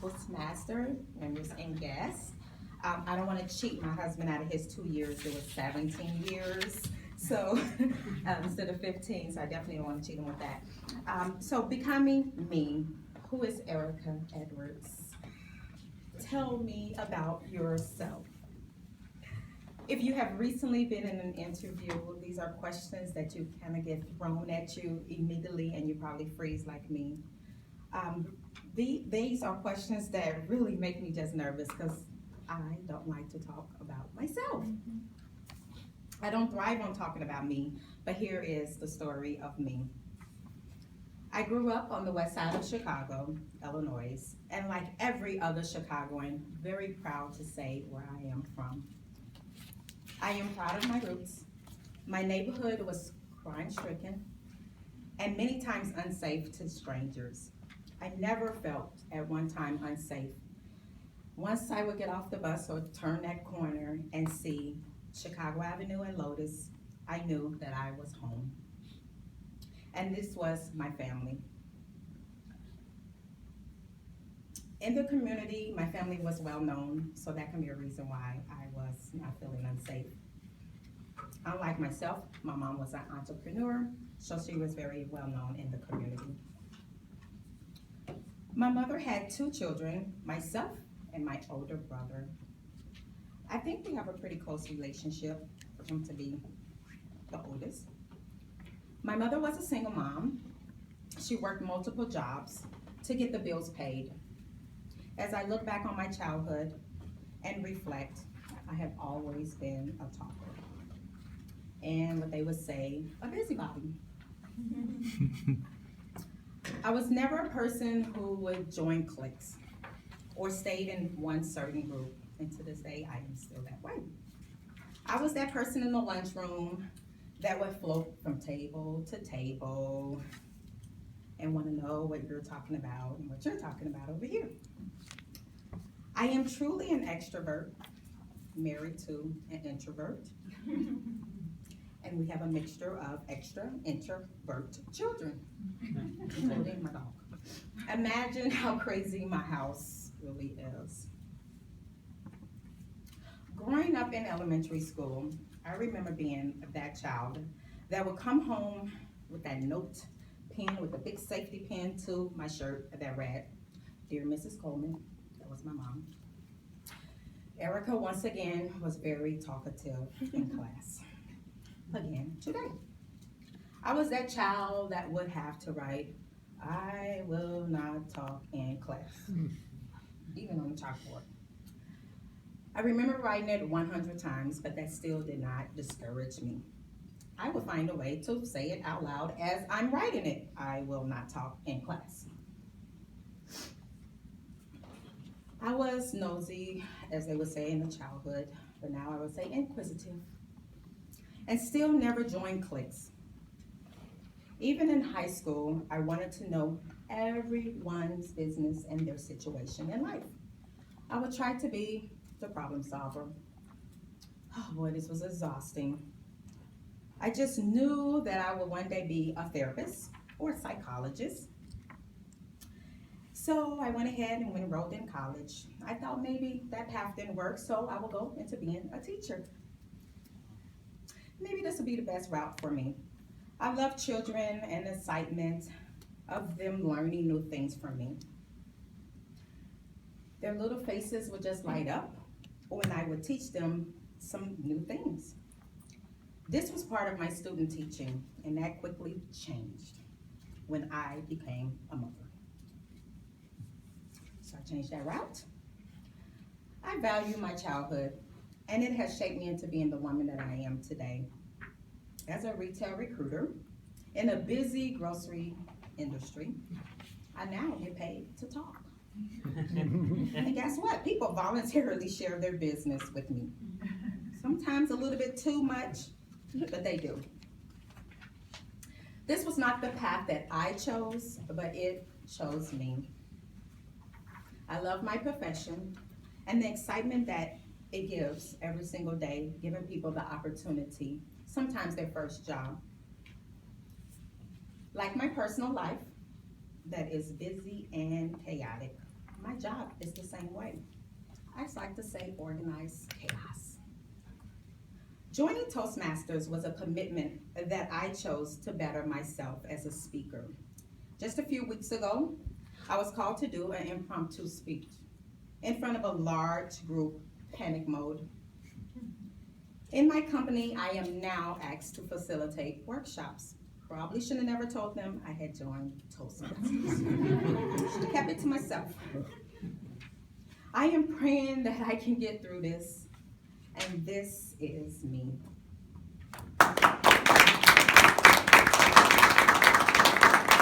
Toastmaster, members and guests. I don't want to cheat my husband out of his 2 years. It was 17 years. So instead of 15, so I definitely don't want to cheat him with that. So becoming me, who is Erica Edwards? Tell me about yourself. If you have recently been in an interview, these are questions that you kind of get thrown at you immediately and you probably freeze like me. These are questions that really make me just nervous because I don't like to talk about myself. I don't thrive on talking about me, but here is the story of me. I grew up on the west side of Chicago, Illinois, and like every other Chicagoan, very proud to say where I am from. I am proud of my roots. My neighborhood was crime-stricken and many times unsafe to strangers. I never felt at one time unsafe. Once I would get off the bus or turn that corner and see Chicago Avenue and Lotus, I knew that I was home. And this was my family. In the community, my family was well known, so that can be a reason why I was not feeling unsafe. Unlike myself, my mom was an entrepreneur, so she was very well known in the community. My mother had 2 children, myself and my older brother. I think we have a pretty close relationship for him to be the oldest. My mother was a single mom. She worked multiple jobs to get the bills paid. As I look back on my childhood and reflect, I have always been a talker. And what they would say, a busybody. I was never a person who would join cliques or stayed in one certain group. And to this day, I am still that way. I was that person in the lunchroom that would float from table to table and want to know what you're talking about and what you're talking about over here. I am truly an extrovert, married to an introvert. And we have a mixture of extra introvert children, including my dog. Imagine how crazy my house really is. Growing up in elementary school, I remember being that child that would come home with that note pen, with a big safety pin to my shirt that read, "Dear Mrs. Coleman," that was my mom. Erica, once again, was very talkative in class. Again, today. I was that child that would have to write, "I will not talk in class," even on the chalkboard. I remember writing it 100 times, but that still did not discourage me. I would find a way to say it out loud as I'm writing it. "I will not talk in class." I was nosy, as they would say in the childhood, but now I would say inquisitive, and still never joined cliques. Even in high school, I wanted to know everyone's business and their situation in life. I would try to be the problem solver. Oh boy, this was exhausting. I just knew that I would one day be a therapist or a psychologist. So I went ahead and enrolled in college. I thought maybe that path didn't work, so I would go into being a teacher. Maybe this would be the best route for me. I love children and the excitement of them learning new things from me. Their little faces would just light up when I would teach them some new things. This was part of my student teaching, and that quickly changed when I became a mother. So I changed that route. I value my childhood, and it has shaped me into being the woman that I am today. As a retail recruiter in a busy grocery industry, I now get paid to talk. And guess what? People voluntarily share their business with me. Sometimes a little bit too much, but they do. This was not the path that I chose, but it chose me. I love my profession and the excitement that it gives every single day, giving people the opportunity, sometimes their first job. Like my personal life that is busy and chaotic, my my job is the same way. I just like to say organized chaos. Joining Toastmasters was a commitment that I chose to better myself as a speaker. Just a few weeks ago, I was called to do an impromptu speech in front of a large group, panic mode. In my company, I am now asked to facilitate workshops. Probably should have never told them I had joined Toastmasters. Should have kept it to myself. I am praying that I can get through this, and this is me.